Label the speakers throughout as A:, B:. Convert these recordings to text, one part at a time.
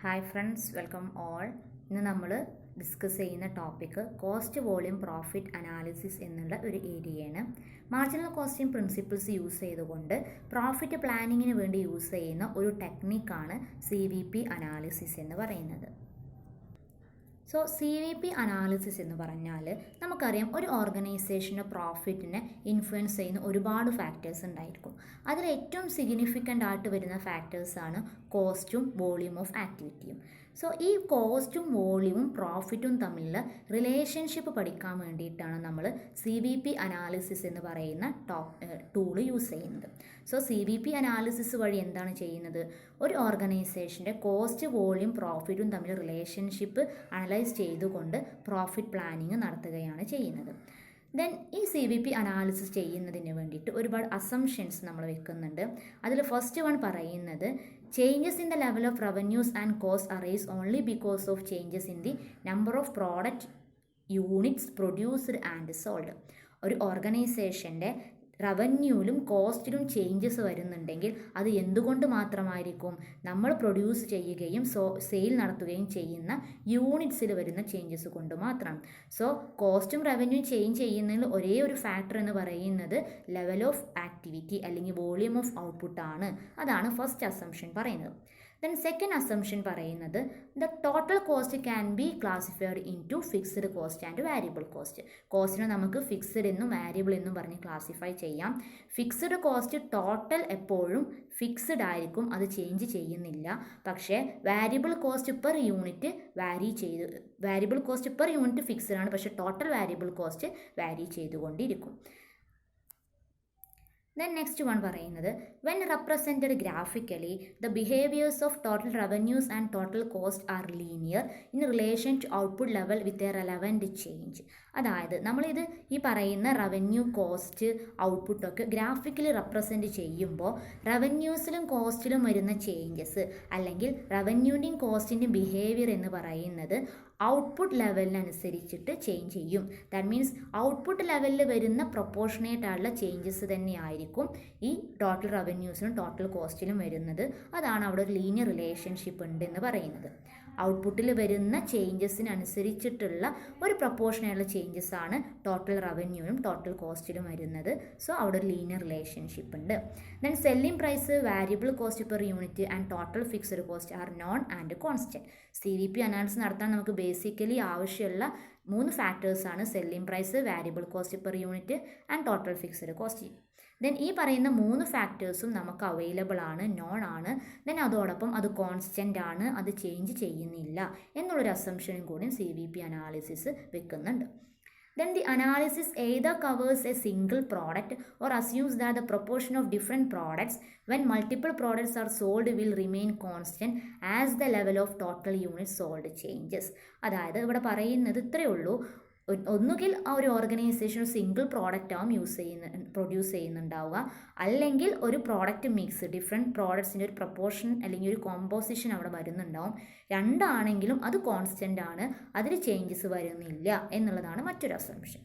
A: Hi friends, welcome all. ഇന്ന് നമ്മൾ discuss ചെയ്യുന്ന topic cost volume profit analysis എന്നുള്ള ഒരു ഏരിയയാണ്. മാർജിനൽ കോസ്റ്റിംഗ് പ്രിൻസിപ്പിൾസ് യൂസ് ചെയ്തുകൊണ്ട് പ്രോഫിറ്റ് പ്ലാനിങ്ങിന് വേണ്ടി യൂസ് ചെയ്യുന്ന ഒരു ടെക്നിക്കാണ് CVP അനാലിസിസ് എന്ന് പറയുന്നത്. സോ CVP അനാലിസിസ് എന്ന് പറഞ്ഞാൽ നമുക്കറിയാം, ഒരു ഓർഗനൈസേഷൻ്റെ പ്രോഫിറ്റിനെ ഇൻഫ്ലുവൻസ് ചെയ്യുന്ന ഒരുപാട് ഫാക്ടേഴ്സ് ഉണ്ടായിരിക്കും. അതിൽ ഏറ്റവും സിഗ്നിഫിക്കൻ്റ് ആയിട്ട് വരുന്ന ഫാക്ടേഴ്സാണ് കോസ്റ്റും വോളിയം ഓഫ് ആക്ടിവിറ്റിയും. സോ ഈ കോസ്റ്റും വോളിയവും പ്രോഫിറ്റും തമ്മിലുള്ള റിലേഷൻഷിപ്പ് പഠിക്കാൻ വേണ്ടിയിട്ടാണ് നമ്മൾ CVP അനാലിസിസ് എന്ന് പറയുന്ന ടൂൾ യൂസ് ചെയ്യുന്നത്. സോ CVP അനാലിസിസ് വഴി എന്താണ് ചെയ്യുന്നത്? ഒരു ഓർഗനൈസേഷൻ്റെ കോസ്റ്റ്, വോളിയം, പ്രോഫിറ്റും തമ്മിൽ റിലേഷൻഷിപ്പ് അനലൈസ് ചെയ്തുകൊണ്ട് പ്രോഫിറ്റ് പ്ലാനിങ് നടത്തുകയാണ് ചെയ്യുന്നത്. ദെൻ ഈ CVP അനാലിസിസ് ചെയ്യുന്നതിന് വേണ്ടിയിട്ട് ഒരുപാട് അസംഷൻസ് നമ്മൾ വെക്കുന്നുണ്ട്. അതിൽ ഫസ്റ്റ് വൺ പറയുന്നത്, changes in the level of revenues and cost arise only because of changes in the number of product units produced and sold. ഒരു ഓർഗനൈസേഷൻ്റെ റവന്യൂവിലും കോസ്റ്റിലും ചേഞ്ചസ് വരുന്നുണ്ടെങ്കിൽ അത് എന്തുകൊണ്ട് മാത്രമായിരിക്കും? നമ്മൾ പ്രൊഡ്യൂസ് ചെയ്യുകയും സെയിൽ നടത്തുകയും ചെയ്യുന്ന യൂണിറ്റ്സിൽ വരുന്ന ചേഞ്ചസ് കൊണ്ട് മാത്രം. സോ കോസ്റ്റും റവന്യൂ ചേഞ്ച് ചെയ്യുന്നതിൽ ഒരേ ഒരു ഫാക്ടർ എന്ന് പറയുന്നത് ലെവൽ ഓഫ് ആക്ടിവിറ്റി അല്ലെങ്കിൽ വോളിയം ഓഫ് ഔട്ട്പുട്ട് ആണ്. അതാണ് ഫസ്റ്റ് അസംഷൻ പറയുന്നത്. ദെൻ സെക്കൻഡ് അസംഷൻ പറയുന്നത്, the total cost can be classified into fixed cost and variable cost. കോസ്റ്റിനെ നമുക്ക് ഫിക്സ്ഡ് എന്നും വാരിയബിൾ എന്നും പറഞ്ഞ് ക്ലാസിഫൈ ചെയ്യാം. ഫിക്സ്ഡ് കോസ്റ്റ് ടോട്ടൽ എപ്പോഴും ഫിക്സ്ഡ് ആയിരിക്കും, അത് ചേഞ്ച് ചെയ്യുന്നില്ല. പക്ഷേ variable cost per unit variable cost per unit fixed ആണ്, പക്ഷേ ടോട്ടൽ വാരിയബിൾ കോസ്റ്റ് വാരി ചെയ്തുകൊണ്ടിരിക്കും. ദെൻ നെക്സ്റ്റ് വൺ പറയുന്നത്, when represented graphically the behaviours of total revenues and total cost are linear in relation to output level with a relevant change. അതായത് നമ്മളിത് ഈ പറയുന്ന revenue, cost, ഔട്ട്പുട്ടൊക്കെ graphically represent ചെയ്യുമ്പോൾ റവന്യൂസിലും കോസ്റ്റിലും വരുന്ന ചേഞ്ചസ് അല്ലെങ്കിൽ റവന്യൂൻ്റെയും കോസ്റ്റിൻ്റെയും ബിഹേവിയർ എന്ന് പറയുന്നത് ഔട്ട്പുട്ട് ലെവലിനനുസരിച്ചിട്ട് ചേഞ്ച് ചെയ്യും. ദാറ്റ് മീൻസ് ഔട്ട്പുട്ട് ലെവലിൽ വരുന്ന പ്രൊപ്പോർഷനേറ്റ് ആയിട്ടുള്ള ചേഞ്ചസ് തന്നെയായിരിക്കും ഈ ടോട്ടൽ റവന്യൂസിലും ടോട്ടൽ കോസ്റ്റിലും വരുന്നത്. അതാണ് അവിടെ ഒരു ലീനിയർ റിലേഷൻഷിപ്പ് ഉണ്ട് എന്ന് പറയുന്നത്. ഔട്ട്പുട്ടിൽ വരുന്ന ചേഞ്ചസിനനുസരിച്ചിട്ടുള്ള ഒരു പ്രൊപ്പോർഷനായിട്ടുള്ള ചേഞ്ചസ് ആണ് ടോട്ടൽ റവന്യൂവിനും ടോട്ടൽ കോസ്റ്റിലും വരുന്നത്. സോ അവിടെ ഒരു ലീനിയർ റിലേഷൻഷിപ്പ് ഉണ്ട്. Then selling price, variable cost per unit and total fixed cost are known and constant. CVP analysis നടത്താൻ നമുക്ക് ബേസിക്കലി ആവശ്യമുള്ള 3 ഫാക്ടേഴ്സാണ് selling price, variable cost per unit and total fixed cost. Then ഈ പറയുന്ന 3 ഫാക്ടേഴ്സും നമുക്ക് available ആണ്, non ആണ്. Then അതോടൊപ്പം അത് കോൺസ്റ്റൻ്റ് ആണ്, അത് ചേഞ്ച് ചെയ്യുന്നില്ല എന്നുള്ളൊരു അസംഷനും കൂടി CVP അനാലിസിസ് വെക്കുന്നുണ്ട്. Then the analysis either covers a single product or assumes that the proportion of different products when multiple products are sold will remain constant as the level of total units sold changes. അതായത് ഇവിടെ പറയുന്നത് ഇത്രയേ ഉള്ളൂ, ഒന്നുകിൽ ആ ഒരു organisation ഒരു single product ആവും പ്രൊഡ്യൂസ് ചെയ്യുന്നുണ്ടാവുക, അല്ലെങ്കിൽ ഒരു പ്രോഡക്റ്റ് മിക്സ്, ഡിഫറെൻറ്റ് പ്രോഡക്ട്സിൻ്റെ ഒരു പ്രപ്പോർഷൻ അല്ലെങ്കിൽ ഒരു കോമ്പോസിഷൻ അവിടെ വരുന്നുണ്ടാവും. രണ്ടാണെങ്കിലും അത് കോൺസ്റ്റൻ്റ് ആണ്, അതിൽ ചേഞ്ചസ് വരുന്നില്ല എന്നുള്ളതാണ് മറ്റൊരു അസംഷൻ.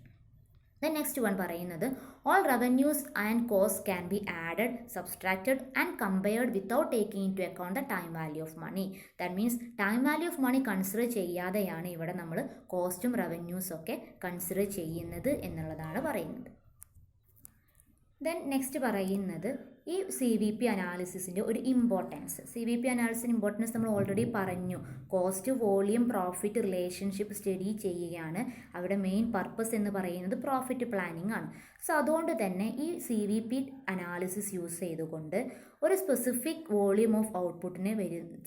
A: ദെൻ നെക്സ്റ്റ് വൺ പറയുന്നത്, all revenues and cost can be added, subtracted and compared without taking into account the time value of money. That means time value of money consider ചെയ്യാതെയാണ് ഇവിടെ നമ്മൾ കോസ്റ്റും റവന്യൂസും ഒക്കെ consider ചെയ്യുന്നത് എന്നുള്ളതാണ് പറയുന്നത്. Then next പറയുന്നത്, ഈ CVP അനാലിസിസിൻ്റെ ഒരു ഇമ്പോർട്ടൻസ്. CVP അനാലിസിൻ്റെ ഇമ്പോർട്ടൻസ് നമ്മൾ ഓൾറെഡി പറഞ്ഞു. Cost, volume, profit relationship study ചെയ്യുകയാണ്. അവിടെ മെയിൻ പർപ്പസ് എന്ന് പറയുന്നത് പ്രോഫിറ്റ് പ്ലാനിങ് ആണ്. സോ അതുകൊണ്ട് തന്നെ ഈ CVP അനാലിസിസ് യൂസ് ചെയ്തുകൊണ്ട് ഒരു സ്പെസിഫിക് വോളിയം ഓഫ് ഔട്ട്പുട്ടിന്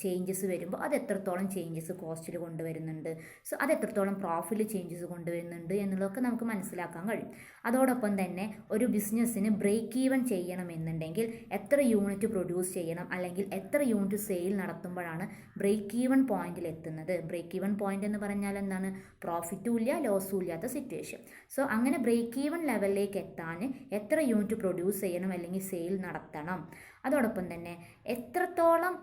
A: ചേഞ്ചസ് വരുമ്പോൾ അത് എത്രത്തോളം ചേഞ്ചസ് കോസ്റ്റിൽ കൊണ്ടുവരുന്നുണ്ട്, സോ അത് എത്രത്തോളം പ്രോഫിറ്റിൽ ചേഞ്ചസ് കൊണ്ടുവരുന്നുണ്ട് എന്നുള്ളതൊക്കെ നമുക്ക് മനസ്സിലാക്കാൻ കഴിയും. അതോടൊപ്പം തന്നെ ഒരു ബിസിനസ്സിന് ബ്രേക്ക് ഈവൻ ചെയ്യണമെന്നുണ്ടെങ്കിൽ എത്ര യൂണിറ്റ് പ്രൊഡ്യൂസ് ചെയ്യണം, അല്ലെങ്കിൽ എത്ര യൂണിറ്റ് സെയിൽ നടത്തുമ്പോഴാണ് ബ്രേക്ക് ഈവൻ പോയിന്റിൽ എത്തുന്നത്. ബ്രേക്ക് ഈവൻ പോയിന്റ് എന്ന് പറഞ്ഞാൽ എന്താണ്? പ്രോഫിറ്റും ഇല്ല, ലോസും ഇല്ലാത്ത സിറ്റുവേഷൻ. സോ അങ്ങനെ ബ്രേക്ക് ഈവൻ ലെവലിലേക്ക് എത്താൻ എത്ര യൂണിറ്റ് പ്രൊഡ്യൂസ് ചെയ്യണം അല്ലെങ്കിൽ സെയിൽ നടത്തണം, അതോടൊപ്പം തന്നെ എത്രത്തോളം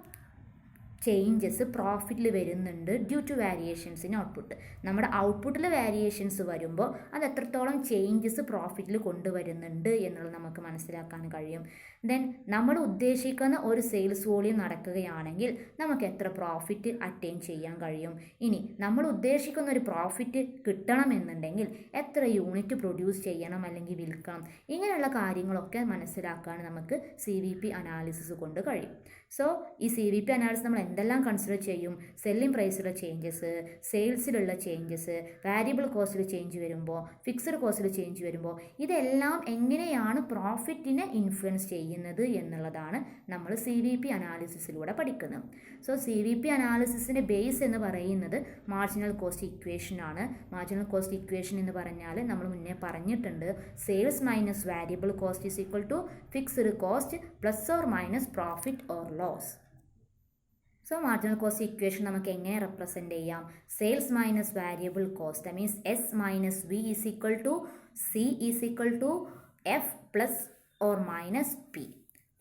A: ചേഞ്ചസ് പ്രോഫിറ്റിൽ വരുന്നുണ്ട് due to variations in output. നമ്മുടെ ഔട്ട്പുട്ടിൽ വേരിയേഷൻസ് വരുമ്പോൾ അത് എത്രത്തോളം ചേഞ്ചസ് പ്രോഫിറ്റിൽ കൊണ്ടുവരുന്നുണ്ട് എന്നുള്ളത് നമുക്ക് മനസ്സിലാക്കാൻ കഴിയും. ദെൻ നമ്മൾ ഉദ്ദേശിക്കുന്ന ഒരു സെയിൽസ് വോളിയം നടക്കുകയാണെങ്കിൽ നമുക്ക് എത്ര പ്രോഫിറ്റ് അറ്റൈൻ ചെയ്യാൻ കഴിയും. ഇനി നമ്മൾ ഉദ്ദേശിക്കുന്ന ഒരു പ്രോഫിറ്റ് കിട്ടണമെന്നുണ്ടെങ്കിൽ എത്ര യൂണിറ്റ് പ്രൊഡ്യൂസ് ചെയ്യണം അല്ലെങ്കിൽ വിൽക്കണം. ഇങ്ങനെയുള്ള കാര്യങ്ങളൊക്കെ മനസ്സിലാക്കാൻ നമുക്ക് CVP അനാലിസിസ് കൊണ്ട് കഴിയും. സോ ഈ CVP അനാലിസിസ് നമ്മൾ എന്തെല്ലാം കൺസിഡർ ചെയ്യും? സെല്ലിംഗ് പ്രൈസിലുള്ള ചേഞ്ചസ്, സെയിൽസിലുള്ള ചേഞ്ചസ്, വാരിയബിൾ കോസ്റ്റിൽ ചേഞ്ച് വരുമ്പോൾ, ഫിക്സഡ് കോസ്റ്റിൽ ചേഞ്ച് വരുമ്പോൾ, ഇതെല്ലാം എങ്ങനെയാണ് പ്രോഫിറ്റിനെ ഇൻഫ്ലുവൻസ് ചെയ്യുന്നത് എന്നുള്ളതാണ് നമ്മൾ CVP അനാലിസിസിലൂടെ പഠിക്കുന്നത്. സോ CVP അനാലിസിസിൻ്റെ ബേസ് എന്ന് പറയുന്നത് മാർജിനൽ കോസ്റ്റ് ഇക്വേഷൻ ആണ്. മാർജിനൽ കോസ്റ്റ് ഇക്വേഷൻ എന്ന് പറഞ്ഞാൽ നമ്മൾ മുന്നേ പറഞ്ഞിട്ടുണ്ട്, sales minus variable cost is equal to fixed cost plus or minus profit or loss. So marginal cost equation നമുക്ക് എങ്ങനെ റെപ്രസെൻറ്റ് ചെയ്യാം? Sales minus variable cost, that means S minus V is equal to C is equal to F plus or minus P.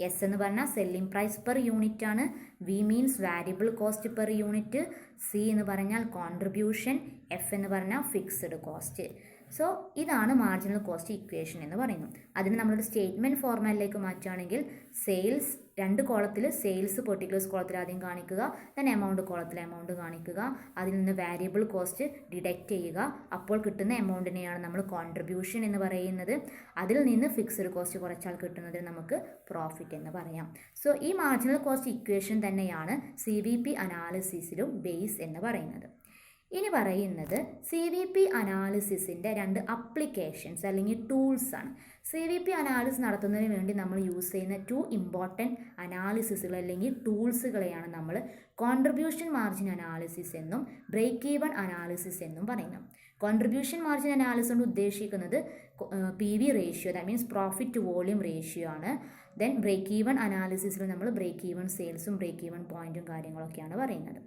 A: S എന്ന് പറഞ്ഞാൽ selling price per unit ആണ്, V means variable cost per unit, C എന്ന് പറഞ്ഞാൽ contribution, F എന്ന് പറഞ്ഞാൽ fixed cost. So ഇതാണ് marginal cost equation എന്ന് പറയുന്നത്. അതിന് നമ്മളൊരു സ്റ്റേറ്റ്മെൻറ്റ് ഫോർമാറ്റിലേക്ക് മാറ്റുകയാണെങ്കിൽ സെയിൽസ് 2 കോളത്തിൽ സെയിൽസ് പെർട്ടിക്കുലേഴ്സ് കോളത്തിൽ ആദ്യം കാണിക്കുക, ദെൻ എമൗണ്ട് കോളത്തിൽ എമൗണ്ട് കാണിക്കുക, അതിൽ നിന്ന് വാരിയബിൾ കോസ്റ്റ് ഡിഡക്റ്റ് ചെയ്യുക, അപ്പോൾ കിട്ടുന്ന എമൗണ്ടിനെയാണ് നമ്മൾ കോൺട്രിബ്യൂഷൻ എന്ന് പറയുന്നത്. അതിൽ നിന്ന് ഫിക്സ്ഡ് കോസ്റ്റ് കുറച്ചാൽ കിട്ടുന്നതിന് നമുക്ക് പ്രോഫിറ്റ് എന്ന് പറയാം. സോ ഈ മാർജിനൽ കോസ്റ്റ് ഇക്വേഷൻ തന്നെയാണ് CVP അനാലിസിസിലും ബേസ് എന്ന് പറയുന്നത്. ഇനി പറയുന്നത് CVP അനാലിസിസിൻ്റെ 2 അപ്ലിക്കേഷൻസ് അല്ലെങ്കിൽ ടൂൾസ് ആണ്. CVP അനാലിസിസ് നടത്തുന്നതിന് വേണ്ടി നമ്മൾ യൂസ് ചെയ്യുന്ന 2 ഇമ്പോർട്ടൻറ്റ് അനാലിസിസുകൾ അല്ലെങ്കിൽ ടൂൾസുകളെയാണ് നമ്മൾ കോൺട്രിബ്യൂഷൻ മാർജിൻ അനാലിസിസ് എന്നും ബ്രേക്ക് ഈവൻ അനാലിസിസ് എന്നും പറയുന്നത്. കോൺട്രിബ്യൂഷൻ മാർജിൻ അനാലിസിസ് കൊണ്ട് ഉദ്ദേശിക്കുന്നത് PV ratio, that means profit to volume ratio ആണ്. ദെൻ ബ്രേക്ക് ഈവൻ അനാലിസിസിൽ നമ്മൾ ബ്രേക്ക് ഈവൻ സെയിൽസും ബ്രേക്ക് ഈവൻ പോയിൻറ്റും കാര്യങ്ങളൊക്കെയാണ് പറയുന്നത്.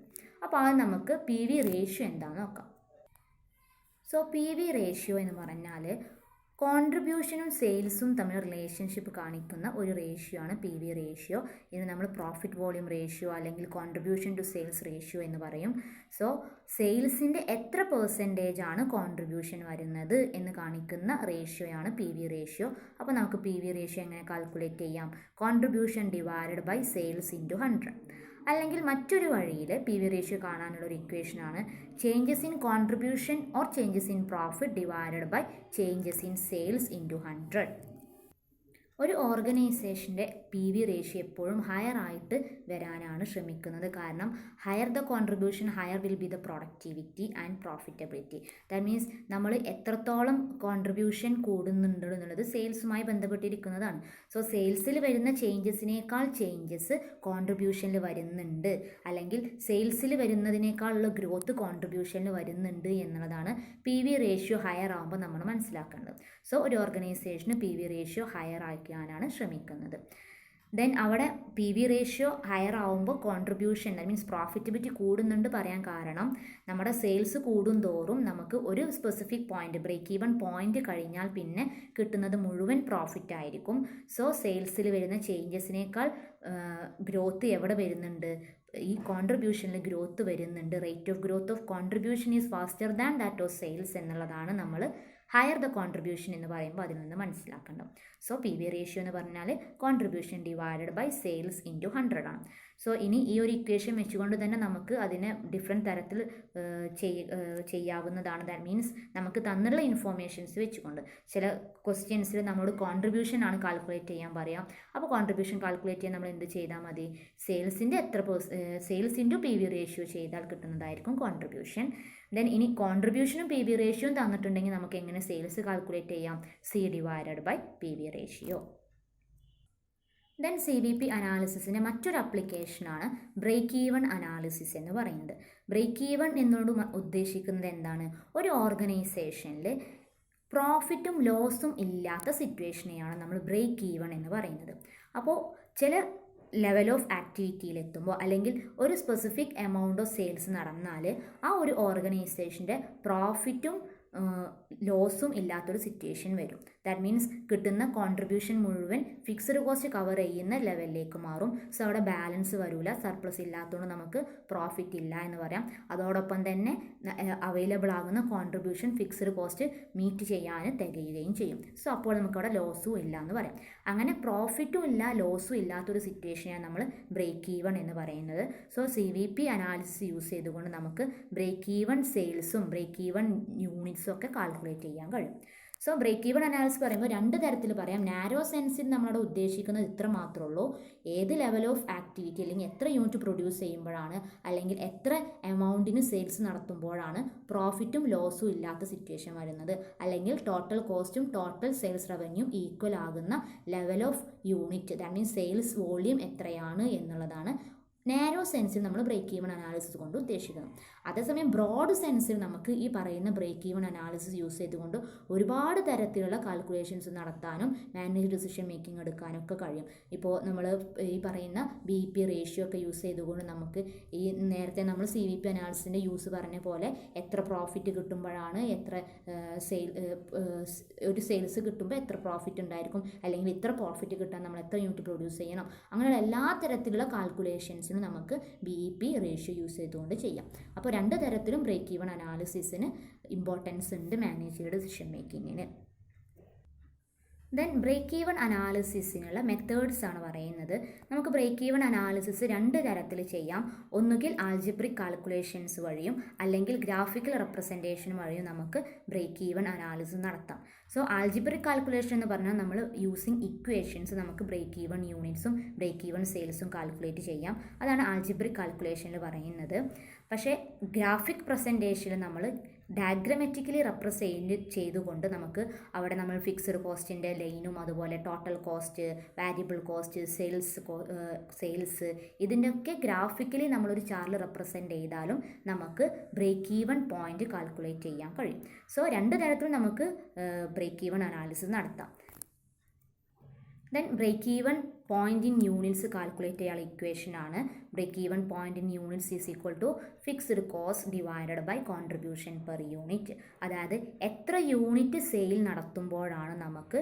A: അപ്പോൾ അത് നമുക്ക് PV റേഷ്യോ എന്താണെന്ന് നോക്കാം. സോ PV റേഷ്യോ എന്ന് പറഞ്ഞാൽ കോൺട്രിബ്യൂഷനും സെയിൽസും തമ്മിൽ റിലേഷൻഷിപ്പ് കാണിക്കുന്ന ഒരു റേഷ്യോ ആണ് PV റേഷ്യോ. ഇത് നമ്മൾ പ്രോഫിറ്റ് വോളിയം റേഷ്യോ അല്ലെങ്കിൽ കോൺട്രിബ്യൂഷൻ ടു സെയിൽസ് റേഷ്യോ എന്ന് പറയും. സോ സെയിൽസിൻ്റെ എത്ര പെർസെൻറ്റേജ് ആണ് കോൺട്രിബ്യൂഷൻ വരുന്നത് എന്ന് കാണിക്കുന്ന റേഷ്യോയാണ് PV റേഷ്യോ. അപ്പോൾ നമുക്ക് PV റേഷ്യോ എങ്ങനെ കാൽക്കുലേറ്റ് ചെയ്യാം? Contribution divided by sales into 100. അല്ലെങ്കിൽ മറ്റൊരു വഴിയിൽ PV റേഷ്യോ കാണാനുള്ള ഒരു ഇക്വേഷനാണ് changes in contribution or changes in profit divided by changes in sales into 100. ഒരു ഓർഗനൈസേഷൻ്റെ PV റേഷ്യോ എപ്പോഴും ഹയർ ആയിട്ട് വരാനാണ് ശ്രമിക്കുന്നത്. കാരണം higher the contribution higher will be the productivity and profitability. That means നമ്മൾ എത്രത്തോളം കോൺട്രിബ്യൂഷൻ കൂടുന്നുണ്ട് എന്നുള്ളത് സെയിൽസുമായി ബന്ധപ്പെട്ടിരിക്കുന്നതാണ്. സോ സെയിൽസിൽ വരുന്ന ചേഞ്ചസിനേക്കാൾ ചേഞ്ചസ് കോൺട്രിബ്യൂഷനിൽ വരുന്നുണ്ട്, അല്ലെങ്കിൽ സെയിൽസിൽ വരുന്നതിനേക്കാളുള്ള ഗ്രോത്ത് കോൺട്രിബ്യൂഷനിൽ വരുന്നുണ്ട് എന്നുള്ളതാണ് PV റേഷ്യോ ഹയർ ആകുമ്പോൾ നമ്മൾ മനസ്സിലാക്കേണ്ടത്. സോ ഒരു ഓർഗനൈസേഷന് PV റേഷ്യോ ഹയർ ആക്കാനാണ് ശ്രമിക്കുന്നത്. ദെൻ അവിടെ PV റേഷ്യോ ഹയർ ആവുമ്പോൾ കോൺട്രിബ്യൂഷൻ ദാറ്റ് മീൻസ് പ്രോഫിറ്റബിലിറ്റി കൂടുന്നുണ്ട് പറയാൻ കാരണം നമ്മുടെ സെയിൽസ് കൂടുന്തോറും നമുക്ക് ഒരു specific point break even point കഴിഞ്ഞാൽ പിന്നെ കിട്ടുന്നത് മുഴുവൻ പ്രോഫിറ്റ് ആയിരിക്കും. സോ സെയിൽസിൽ വരുന്ന ചേഞ്ചസിനേക്കാൾ ഗ്രോത്ത് എവിടെ വരുന്നുണ്ട്? ഈ കോൺട്രിബ്യൂഷനിൽ ഗ്രോത്ത് വരുന്നുണ്ട്. Rate of growth of contribution is faster than that of sales എന്നുള്ളതാണ് നമ്മൾ ഹയർ ദ കോൺട്രിബ്യൂഷൻ എന്ന് പറയുമ്പോൾ അതിൽ നിന്ന് മനസ്സിലാക്കണം. സോ PV റേഷ്യോ എന്ന് പറഞ്ഞാൽ contribution divided by sales into 100 ആണ്. സോ ഇനി ഈ ഒരു ഇക്വേഷൻ വെച്ചുകൊണ്ട് തന്നെ നമുക്ക് അതിനെ ഡിഫറെൻറ്റ് തരത്തിൽ ചെയ്യാവുന്നതാണ്. ദാറ്റ് മീൻസ് നമുക്ക് തന്നുള്ള ഇൻഫോർമേഷൻസ് വെച്ചുകൊണ്ട് ചില ക്വസ്റ്റ്യൻസിൽ നമ്മളോട് കോൺട്രിബ്യൂഷൻ ആണ് കാൽക്കുലേറ്റ് ചെയ്യാൻ പറയാം. അപ്പോൾ കോൺട്രിബ്യൂഷൻ കാൽക്കുലേറ്റ് ചെയ്യാൻ നമ്മൾ എന്ത് ചെയ്താൽ മതി? സെയിൽസിൻ്റെ സെയിൽസ് ഇൻറ്റു PV റേഷ്യോ ചെയ്താൽ കിട്ടുന്നതായിരിക്കും കോൺട്രിബ്യൂഷൻ. ദെൻ ഇനി കോൺട്രിബ്യൂഷനും PV റേഷ്യോയും തന്നിട്ടുണ്ടെങ്കിൽ നമുക്ക് എങ്ങനെ സെയിൽസ് കാൽക്കുലേറ്റ് ചെയ്യാം? C divided by PV ratio. Then CVP അനാലിസിസിൻ്റെ മറ്റൊരു അപ്ലിക്കേഷനാണ് ബ്രേക്ക് ഈവൻ അനാലിസിസ് എന്ന് പറയുന്നത്. ബ്രേക്ക് ഈവൻ എന്നോട് ഉദ്ദേശിക്കുന്നത് എന്താണ്? ഒരു ഓർഗനൈസേഷനിൽ പ്രോഫിറ്റും ലോസും ഇല്ലാത്ത സിറ്റുവേഷനെയാണ് നമ്മൾ ബ്രേക്ക് ഈവൻ എന്ന് പറയുന്നത്. അപ്പോൾ ചില ലെവൽ ഓഫ് ആക്ടിവിറ്റിയിലെത്തുമ്പോൾ അല്ലെങ്കിൽ ഒരു സ്പെസിഫിക് എമൗണ്ട് ഓഫ് സെയിൽസ് നടന്നാൽ ആ ഒരു ഓർഗനൈസേഷൻ്റെ പ്രോഫിറ്റും ലോസും ഇല്ലാത്തൊരു സിറ്റുവേഷൻ വരും. ദാറ്റ് മീൻസ് കിട്ടുന്ന കോൺട്രിബ്യൂഷൻ മുഴുവൻ ഫിക്സ്ഡ് കോസ്റ്റ് കവർ ചെയ്യുന്ന ലെവലിലേക്ക് മാറും. സോ അവിടെ ബാലൻസ് വരില്ല, സർപ്ലസ് ഇല്ലാത്തതുകൊണ്ട് നമുക്ക് പ്രോഫിറ്റ് ഇല്ല എന്ന് പറയാം. അതോടൊപ്പം തന്നെ അവൈലബിൾ ആകുന്ന കോൺട്രിബ്യൂഷൻ ഫിക്സ്ഡ് കോസ്റ്റ് മീറ്റ് ചെയ്യാൻ തികയുകയും ചെയ്യും. സോ അപ്പോൾ നമുക്കവിടെ ലോസും ഇല്ല എന്ന് പറയാം. അങ്ങനെ പ്രോഫിറ്റും ഇല്ല ലോസും ഇല്ലാത്തൊരു സിറ്റുവേഷനാണ് നമ്മൾ ബ്രേക്ക് ഈവൺ എന്ന് പറയുന്നത്. സോ CVP അനാലിസിസ് യൂസ് ചെയ്തുകൊണ്ട് നമുക്ക് ബ്രേക്ക് ഈവൺ സെയിൽസും ബ്രേക്ക് ഈവൺ യൂണിറ്റ്സും ഒക്കെ കാൽക്കുലേറ്റ് ചെയ്യാൻ കഴിയും. സോ ബ്രേക്ക് ഈവൺ അനാലിസിസ് പറയുമ്പോൾ രണ്ട് തരത്തിൽ പറയാം. നാരോ സെൻസിൽ നമ്മളവിടെ ഉദ്ദേശിക്കുന്നത് ഇത്ര മാത്രമേ ഉള്ളൂ, ഏത് ലെവൽ ഓഫ് ആക്ടിവിറ്റി അല്ലെങ്കിൽ എത്ര യൂണിറ്റ് പ്രൊഡ്യൂസ് ചെയ്യുമ്പോഴാണ് അല്ലെങ്കിൽ എത്ര എമൗണ്ടിന് സെയിൽസ് നടത്തുമ്പോഴാണ് പ്രോഫിറ്റും ലോസും ഇല്ലാത്ത സിറ്റുവേഷൻ വരുന്നത്, അല്ലെങ്കിൽ ടോട്ടൽ കോസ്റ്റും ടോട്ടൽ സെയിൽസ് റവന്യൂ ഈക്വൽ ആകുന്ന level of unit, that means sales volume എത്രയാണ് എന്നുള്ളതാണ് നാരോ സെൻസിൽ നമ്മൾ ബ്രേക്ക് ഈവൺ അനാലിസിസ് കൊണ്ട് ഉദ്ദേശിക്കുന്നത്. അതേസമയം ബ്രോഡ് സെൻസിൽ നമുക്ക് ഈ പറയുന്ന ബ്രേക്ക് ഈവൺ അനാലിസിസ് യൂസ് ചെയ്തുകൊണ്ട് ഒരുപാട് തരത്തിലുള്ള കാൽക്കുലേഷൻസ് നടത്താനും മാനേജ് ഡിസിഷൻ മേക്കിംഗ് എടുക്കാനും ഒക്കെ കഴിയും. ഇപ്പോൾ നമ്മൾ ഈ പറയുന്ന BP റേഷ്യോ ഒക്കെ യൂസ് ചെയ്തുകൊണ്ട് നമുക്ക് ഈ നേരത്തെ നമ്മൾ CVP അനാലിസിസിൻ്റെ യൂസ് പറഞ്ഞ പോലെ എത്ര പ്രോഫിറ്റ് കിട്ടുമ്പോഴാണ് ഒരു സെയിൽസ് കിട്ടുമ്പോൾ എത്ര പ്രോഫിറ്റ് ഉണ്ടായിരിക്കും, അല്ലെങ്കിൽ ഇത്ര പ്രോഫിറ്റ് കിട്ടാൻ നമ്മൾ എത്ര യൂണിറ്റ് പ്രൊഡ്യൂസ് ചെയ്യണം, അങ്ങനെയുള്ള എല്ലാ തരത്തിലുള്ള കാൽക്കുലേഷൻസിനും നമുക്ക് BP റേഷ്യോ യൂസ് ചെയ്തുകൊണ്ട് ചെയ്യാം. അപ്പോൾ രണ്ട് തരത്തിലും ബ്രേക്ക് ഈവൺ അനാലിസിസിന് ഇമ്പോർട്ടൻസ് ഉണ്ട് മാനേജറുടെ ഡിസിഷൻ മേക്കിങ്ങിന്. ദെൻ ബ്രേക്ക് ഈവൺ അനാലിസിസിനുള്ള മെത്തേഡ്സ് ആണ് പറയുന്നത്. നമുക്ക് ബ്രേക്ക് ഈവൺ അനാലിസിസ് രണ്ട് തരത്തിൽ ചെയ്യാം. ഒന്നുകിൽ ആൾജിബ്രിക് കാൽക്കുലേഷൻസ് വഴിയും അല്ലെങ്കിൽ ഗ്രാഫിക്കൽ റെപ്രസെൻറ്റേഷൻ വഴിയും നമുക്ക് ബ്രേക്ക് ഈവൺ അനാലിസിസ് നടത്താം. സോ ആൾജിബ്രിക് കാൽക്കുലേഷൻ എന്ന് പറഞ്ഞാൽ നമ്മൾ യൂസിങ് ഇക്വേഷൻസ് നമുക്ക് ബ്രേക്ക് ഈവൺ യൂണിറ്റ്സും ബ്രേക്ക് ഈവൺ സെയിൽസും കാൽക്കുലേറ്റ് ചെയ്യാം. അതാണ് ആൾജിബ്രിക് കാൽക്കുലേഷനിൽ പറയുന്നത്. പക്ഷേ ഗ്രാഫിക് പ്രസൻറ്റേഷനിൽ നമ്മൾ ഡയഗ്രമാറ്റിക്കലി റെപ്രസെൻറ്റ് ചെയ്തുകൊണ്ട് നമുക്ക് അവിടെ നമ്മൾ ഫിക്സ്ഡ് കോസ്റ്റിൻ്റെ ലൈനും അതുപോലെ total cost, variable cost, sales ഇതിൻ്റെയൊക്കെ ഗ്രാഫിക്കലി നമ്മളൊരു ചാർട്ടിൽ റെപ്രസെൻറ്റ് ചെയ്താലും നമുക്ക് ബ്രേക്ക് ഈവൺ പോയിന്റ് കാൽക്കുലേറ്റ് ചെയ്യാൻ കഴിയും. സോ രണ്ട് തരത്തിലും നമുക്ക് ബ്രേക്ക് ഈവൺ അനാലിസിസ് നടത്താം. Then break even point in units calculate ചെയ്യാനുള്ള ഇക്വേഷൻ ആണ് break even point in units is equal to fixed cost divided by contribution per unit. അതായത് എത്ര യൂണിറ്റ് സെയിൽ നടത്തുമ്പോഴാണ് നമുക്ക്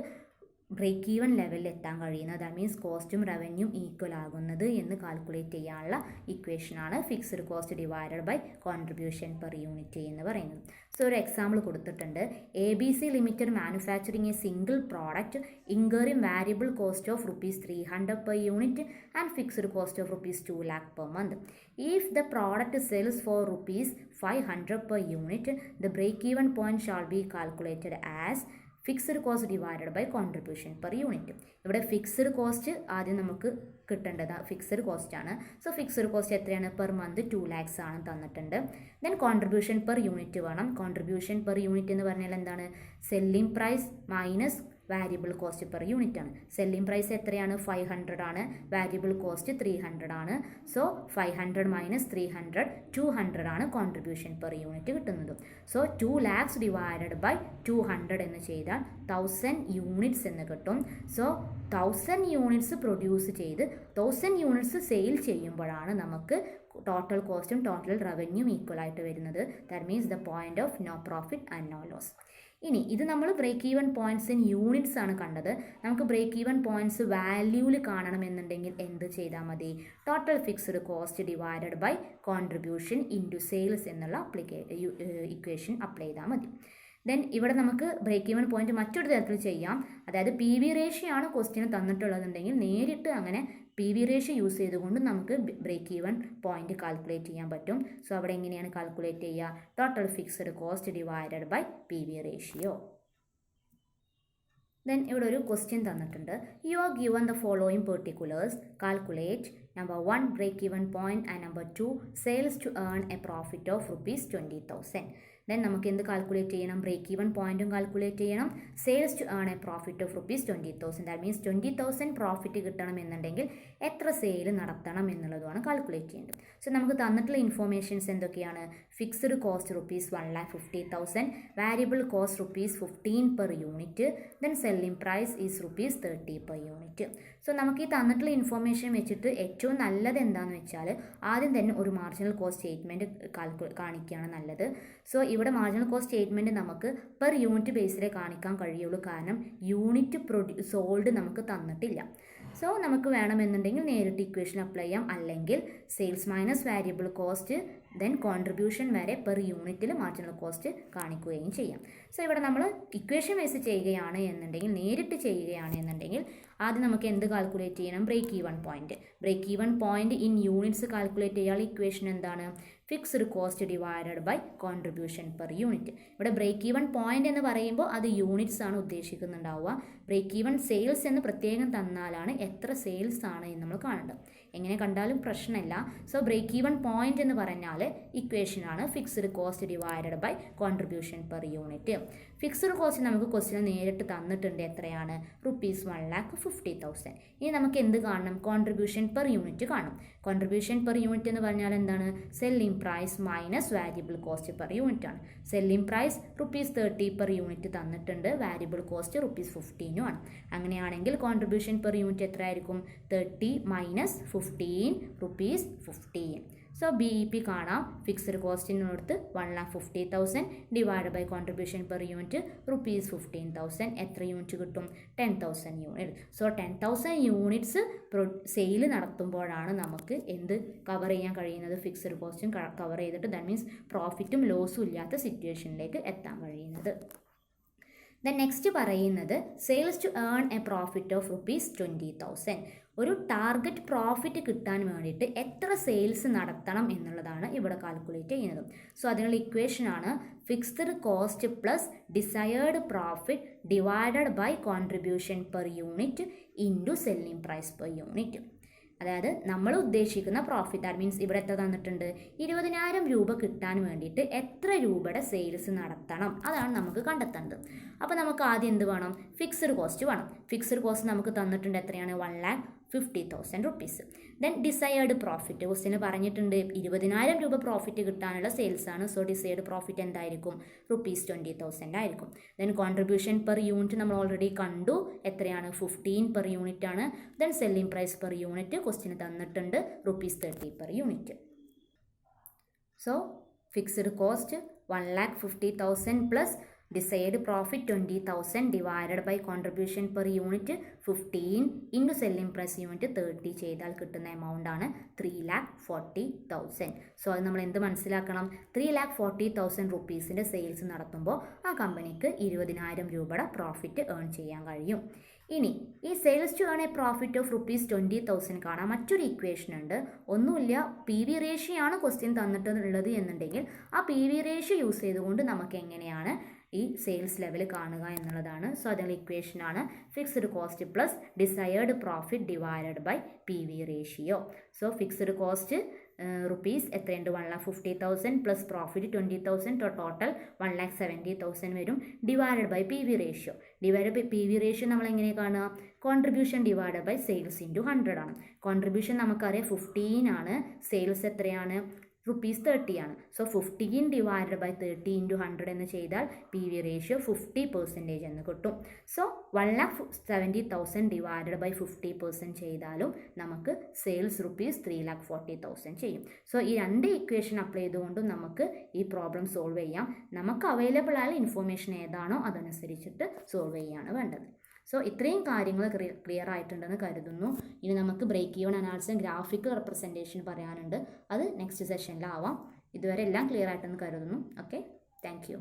A: ബ്രേക്ക് ഈവൺ ലെവലിൽ എത്താൻ കഴിയുന്നത്, ദാറ്റ് മീൻസ് കോസ്റ്റും റവന്യൂം ഈക്വൽ ആകുന്നത് എന്ന് കാൽക്കുലേറ്റ് ചെയ്യാനുള്ള ഇക്വേഷനാണ് fixed cost divided by contribution per unit എന്ന് പറയുന്നത്. സോ ഒരു എക്സാമ്പിൾ കൊടുത്തിട്ടുണ്ട്. ABC limited manufacturing a single product incurring variable cost of ₹300 per unit and fixed cost of ₹2 lakh per month. If the product sells for ₹500 per unit, the break-even point shall be calculated as fixed cost divided by contribution per unit. ഇവിടെ fixed cost ആദ്യം നമുക്ക് കിട്ടേണ്ടത് fixed cost ആണ്. So fixed cost എത്രയാണ്, per month 2 lakhs ആണ് തന്നിട്ടുണ്ട്. Then contribution per unit വേണം. Contribution per unit എന്ന് പറഞ്ഞാൽ എന്താണ്, selling price minus variable cost per unit ആണ്. സെല്ലിംഗ് പ്രൈസ് എത്രയാണ്, 500 ആണ്. വാരിയബിൾ കോസ്റ്റ് 300 ആണ്. സോ 500 മൈനസ് 300 200 ആണ് കോൺട്രിബ്യൂഷൻ പെർ യൂണിറ്റ് കിട്ടുന്നത്. സോ 2 lakhs ഡിവൈഡഡ് ബൈ 200 എന്ന് ചെയ്താൽ 1000 യൂണിറ്റ്സ് എന്ന് കിട്ടും. സോ 1000 യൂണിറ്റ്സ് പ്രൊഡ്യൂസ് ചെയ്ത് 1000 യൂണിറ്റ്സ് സെയിൽ ചെയ്യുമ്പോഴാണ് നമുക്ക് ടോട്ടൽ കോസ്റ്റും ടോട്ടൽ റവന്യൂ ഈക്വൽ ആയിട്ട് വരുന്നത്. That means the point of no profit and no loss. ഇനി ഇത് നമ്മൾ break even points in units ആണ് കണ്ടത്. നമുക്ക് ബ്രേക്ക് ഈവൻ പോയിന്റ്സ് വാല്യൂവിൽ കാണണമെന്നുണ്ടെങ്കിൽ എന്ത് ചെയ്താൽ മതി, total fixed cost divided by contribution into sales എന്നുള്ള ഇക്വേഷൻ അപ്ലൈ ചെയ്താൽ മതി. ദെൻ ഇവിടെ നമുക്ക് ബ്രേക്ക് ഈവൻ പോയിന്റ് മറ്റൊരു തരത്തിൽ ചെയ്യാം. അതായത് PV റേഷ്യോ ആണ് ക്വസ്റ്റ്യന് തന്നിട്ടുള്ളതെന്നുണ്ടെങ്കിൽ നേരിട്ട് അങ്ങനെ PV റേഷ്യോ യൂസ് ചെയ്തുകൊണ്ട് നമുക്ക് ബ്രേക്ക് ഈവൻ പോയിന്റ് കാൽക്കുലേറ്റ് ചെയ്യാൻ പറ്റും. സോ അവിടെ എങ്ങനെയാണ് കാൽക്കുലേറ്റ് ചെയ്യുക, total fixed cost divided by PV ratio. Then ഇവിടെ ഒരു ക്വസ്റ്റ്യൻ തന്നിട്ടുണ്ട്. You are given the following particulars, calculate number 1 break even point and number 2 sales to earn a profit of ₹20,000. Then നമുക്ക് എന്ത് calculate ചെയ്യണം, break even പോയിന്റും calculate ചെയ്യണം, sales to earn a profit of ₹20,000. That means 20,000 profit കിട്ടണം എന്നുണ്ടെങ്കിൽ എത്ര sale നടത്തണം എന്നുള്ളതുമാണ് calculate ചെയ്യേണ്ടത്. സോ നമുക്ക് തന്നിട്ടുള്ള ഇൻഫോർമേഷൻസ് എന്തൊക്കെയാണ്, fixed cost ₹1,50,000, variable cost ₹15 per unit, then selling price is ₹30 per unit. So നമുക്ക് ഈ തന്നിട്ടുള്ള ഇൻഫോർമേഷൻ വെച്ചിട്ട് ഏറ്റവും നല്ലത് എന്താണെന്ന് വെച്ചാൽ ആദ്യം തന്നെ ഒരു മാർജിനൽ കോസ്റ്റ് സ്റ്റേറ്റ്മെൻറ്റ് കാണിക്കുകയാണ് നല്ലത്. സോ ഇവിടെ മാർജിനൽ കോസ്റ്റ് സ്റ്റേറ്റ്മെൻറ്റ് നമുക്ക് പെർ യൂണിറ്റ് ബേസിലേ കാണിക്കാൻ കഴിയുള്ളൂ, കാരണം യൂണിറ്റ് സോൾഡ് നമുക്ക് തന്നിട്ടില്ല. സോ നമുക്ക് വേണമെന്നുണ്ടെങ്കിൽ നേരിട്ട് ഇക്വേഷൻ അപ്ലൈ ചെയ്യാം, അല്ലെങ്കിൽ sales minus variable cost then contribution വരെ പെർ യൂണിറ്റിൽ മാർജിനൽ കോസ്റ്റ് കാണിക്കുകയും ചെയ്യാം. സോ ഇവിടെ നമ്മൾ ഇക്വേഷൻ ബേസ് ചെയ്യുകയാണ് എന്നുണ്ടെങ്കിൽ, നേരിട്ട് ചെയ്യുകയാണ് എന്നുണ്ടെങ്കിൽ ആദ്യം നമുക്ക് എന്ത് കാൽക്കുലേറ്റ് ചെയ്യണം? Break even point. Break even point in units calculate ചെയ്യാനുള്ള ഇക്വേഷൻ എന്താണ്? Fixed cost divided by contribution per unit. ഇവിടെ ബ്രേക്ക് ഈവൺ പോയിന്റ് എന്ന് പറയുമ്പോൾ അത് യൂണിറ്റ്സ് ആണ് ഉദ്ദേശിക്കുന്നുണ്ടാവുക. ബ്രേക്ക് ഈവൺ സെയിൽസ് എന്ന് പ്രത്യേകം തന്നാലാണ് എത്ര സെയിൽസ് ആണ് എന്ന് നമ്മൾ കാണേണ്ടത്. എങ്ങനെ കണ്ടാലും പ്രശ്നമില്ല. സോ ബ്രേക്ക് ഈവൺ പോയിന്റ് എന്ന് പറഞ്ഞാൽ ഇക്വേഷനാണ് fixed cost divided by contribution per unit. Fixed cost നമുക്ക് ക്വസ്റ്റ്യൻ നേരിട്ട് തന്നിട്ടുണ്ട്. എത്രയാണ്? ₹1,50,000. ഇനി നമുക്ക് എന്ത് കാണണം? കോൺട്രിബ്യൂഷൻ പെർ യൂണിറ്റ് കാണണം. കോൺട്രിബ്യൂഷൻ പെർ യൂണിറ്റ് എന്ന് പറഞ്ഞാൽ എന്താണ്? Selling price minus variable cost per unit ആണ്. സെല്ലിംഗ് പ്രൈസ് ₹30 പെർ യൂണിറ്റ് തന്നിട്ടുണ്ട്, വാരിയബിൾ കോസ്റ്റ് ₹15 ആണ്. അങ്ങനെയാണെങ്കിൽ കോൺട്രിബ്യൂഷൻ പെർ യൂണിറ്റ് എത്ര ആയിരിക്കും? 30 മൈനസ് 15 ₹15. സോ BEP കാണാം. ഫിക്സ്ഡ് കോസ്റ്റിനടുത്ത് 1,50,000 divide by contribution per unit ₹15,000. എത്ര യൂണിറ്റ് കിട്ടും? 10,000 യൂണിറ്റ്. സോ 10,000 യൂണിറ്റ്സ് സെയിൽ നടത്തുമ്പോഴാണ് നമുക്ക് എന്ത് കവർ ചെയ്യാൻ കഴിയുന്നത്? ഫിക്സ്ഡ് കോസ്റ്റും കവർ ചെയ്തിട്ട്, ദാറ്റ് മീൻസ് പ്രോഫിറ്റും ലോസും ഇല്ലാത്ത സിറ്റുവേഷനിലേക്ക് എത്താൻ കഴിയുന്നത്. ദെൻ നെക്സ്റ്റ് പറയുന്നത് sales to earn a profit of ₹20,000. ഒരു ടാർഗറ്റ് പ്രോഫിറ്റ് കിട്ടാൻ വേണ്ടിയിട്ട് എത്ര സെയിൽസ് നടത്തണം എന്നുള്ളതാണ് ഇവിടെ കാൽക്കുലേറ്റ് ചെയ്യുന്നത്. സോ അതിനുള്ള ഇക്വേഷനാണ് fixed cost plus desired profit divided by contribution per unit into selling price per unit. അതായത് നമ്മൾ ഉദ്ദേശിക്കുന്ന പ്രോഫിറ്റ്, ദാറ്റ് മീൻസ് ഇവിടെ എത്ര തന്നിട്ടുണ്ട്? 20,000 രൂപ കിട്ടാൻ വേണ്ടിയിട്ട് എത്ര രൂപയുടെ സെയിൽസ് നടത്തണം, അതാണ് നമുക്ക് കണ്ടെത്തേണ്ടത്. അപ്പോൾ നമുക്ക് ആദ്യം എന്ത് വേണം? ഫിക്സ്ഡ് കോസ്റ്റ് വേണം. ഫിക്സ്ഡ് കോസ്റ്റ് നമുക്ക് തന്നിട്ടുണ്ട് എത്രയാണ്? ₹1,50,000. ദെൻ ഡിസയേർഡ് പ്രോഫിറ്റ് ക്വസ്റ്റിന് പറഞ്ഞിട്ടുണ്ട് 20,000 രൂപ പ്രോഫിറ്റ് കിട്ടാനുള്ള സെയിൽസ് ആണ്. സോ ഡിസയേർഡ് പ്രോഫിറ്റ് എന്തായിരിക്കും? ₹20,000 ആയിരിക്കും. ദെൻ കോൺട്രിബ്യൂഷൻ പെർ യൂണിറ്റ് നമ്മൾ ഓൾറെഡി കണ്ടു, എത്രയാണ്? 15 പെർ യൂണിറ്റ് ആണ്. Then selling price per unit ക്വസ്റ്റിന് തന്നിട്ടുണ്ട് ₹30 per unit. So fixed cost 1,50,000 plus desired profit 20,000 divided by contribution per unit 15 into selling price unit 30 ചെയ്താൽ കിട്ടുന്ന എമൗണ്ട് ആണ് 3,40,000. സോ അത് നമ്മൾ എന്ത് മനസ്സിലാക്കണം? 3,40,000 റുപ്പീസിൻ്റെ സെയിൽസ് നടത്തുമ്പോൾ ആ കമ്പനിക്ക് 20,000 രൂപയുടെ പ്രോഫിറ്റ് ഏൺ ചെയ്യാൻ കഴിയും. ഇനി ഈ sales to earn a profit of ₹20,000 കാണാൻ മറ്റൊരു ഇക്വേഷൻ ഉണ്ട്. ഒന്നുമില്ല, PV റേഷ്യോ ആണ് ക്വസ്റ്റ്യൻ തന്നിട്ടുള്ളത് എന്നുണ്ടെങ്കിൽ ആ PV റേഷ്യോ യൂസ് ചെയ്തുകൊണ്ട് നമുക്ക് എങ്ങനെയാണ് ഈ സെയിൽസ് ലെവൽ കാണുക എന്നുള്ളതാണ്. സോ അതിനുള്ള ഇക്വേഷനാണ് fixed cost plus desired profit divided by PV ratio. So fixed cost rupees എത്രയുണ്ട്? 1,50,000 പ്ലസ് പ്രോഫിറ്റ് 20,000, ടോട്ടൽ 1,70,000 വരും, divided by PV ratio. Divide by PV ratio നമ്മൾ എങ്ങനെ കാണുക? Contribution divide by sales into 100 ആണ്. കോൺട്രിബ്യൂഷൻ നമുക്കറിയാം 15 ആണ്, സെയിൽസ് എത്രയാണ്? ₹30 ആണ്. സോ 15 ഡിവൈഡഡ് ബൈ 30 ഇൻറ്റു 100 എന്ന് ചെയ്താൽ PV റേഷ്യോ 50% എന്ന് കിട്ടും. സോ 1,70,000 ഡിവൈഡഡ് ബൈ 50% ചെയ്താലും നമുക്ക് സെയിൽസ് ₹3,40,000 ചെയ്യും. സോ ഈ രണ്ട് ഇക്വേഷൻ അപ്ലൈ ചെയ്തുകൊണ്ടും നമുക്ക് ഈ പ്രോബ്ലം സോൾവ് ചെയ്യാം. നമുക്ക് അവൈലബിൾ ആയ ഇൻഫോർമേഷൻ ഏതാണോ അതനുസരിച്ചിട്ട് സോൾവ് ചെയ്യുകയാണ് വേണ്ടത്. സോ ഇത്രയും കാര്യങ്ങൾ ക്ലിയർ ആയിട്ടുണ്ടെന്ന് കരുതുന്നു. ഇനി നമുക്ക് break even analysis graphical representation പറയാനുണ്ട്. അത് നെക്സ്റ്റ് സെഷനിലാവാം. ഇതുവരെ എല്ലാം ക്ലിയർ ആയിട്ടെന്ന് കരുതുന്നു. Okay, thank U.